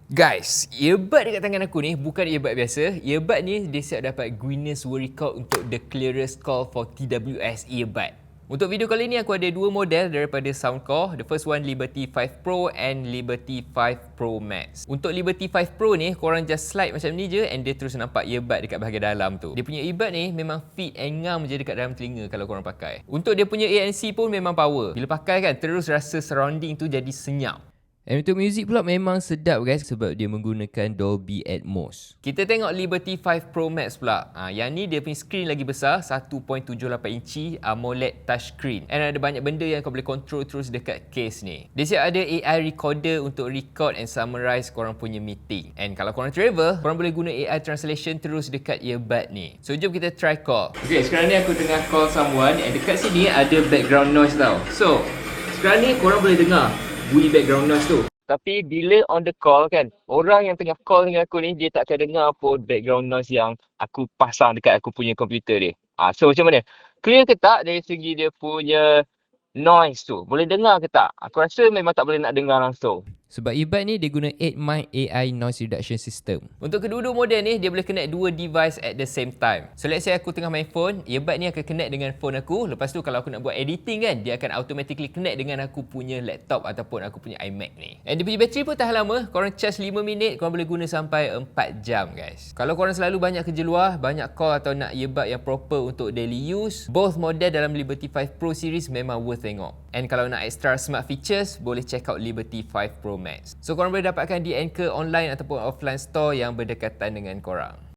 Guys, earbud dekat tangan aku ni bukan earbud biasa. Earbud ni dia siap dapat Guinness World Record untuk the clearest call for TWS earbud. Untuk video kali ni aku ada dua model daripada Soundcore. The first one Liberty 5 Pro and Liberty 5 Pro Max. Untuk Liberty 5 Pro ni korang just slide macam ni je and dia terus nampak earbud dekat bahagian dalam tu. Dia punya earbud ni memang fit and ngam je dekat dalam telinga kalau korang pakai. Untuk dia punya ANC pun memang power. Bila pakai kan terus rasa surrounding tu jadi senyap. And untuk music pula memang sedap guys sebab dia menggunakan Dolby Atmos. Kita tengok Liberty 5 Pro Max pula. Yang ni dia punya screen lagi besar, 1.78 inci AMOLED touchscreen. And ada banyak benda yang kau boleh control terus dekat case ni. Dia siap ada AI recorder untuk record and summarize korang punya meeting. And kalau korang travel, korang boleh guna AI translation terus dekat earbud ni. So jom kita try call. Okay, sekarang ni aku tengah call someone and dekat sini ada background noise tau. So, sekarang ni korang boleh dengar bunyi background noise tu. Tapi bila on the call kan, orang yang tengah call dengan aku ni, dia tak akan dengar pun background noise yang aku pasang dekat aku punya komputer dia. So macam mana? Clear ke tak dari segi dia punya noise tu? Boleh dengar ke tak? Aku rasa memang tak boleh nak dengar langsung. Sebab earbud ni dia guna 8 mic AI noise reduction system. Untuk kedua-dua model ni dia boleh connect dua device at the same time. So let's say aku tengah main phone, earbud ni akan connect dengan phone aku. Lepas tu kalau aku nak buat editing kan, dia akan automatically connect dengan aku punya laptop ataupun aku punya iMac ni. And dia punya bateri pun tahan lama. Korang charge 5 minit, korang boleh guna sampai 4 jam guys. Kalau korang selalu banyak kerja luar, banyak call atau nak earbud yang proper untuk daily use, both model dalam Liberty 5 Pro series memang worth tengok. And kalau nak extra smart features, boleh check out Liberty 5 Pro Max. So korang boleh dapatkan di Anchor online ataupun offline store yang berdekatan dengan korang.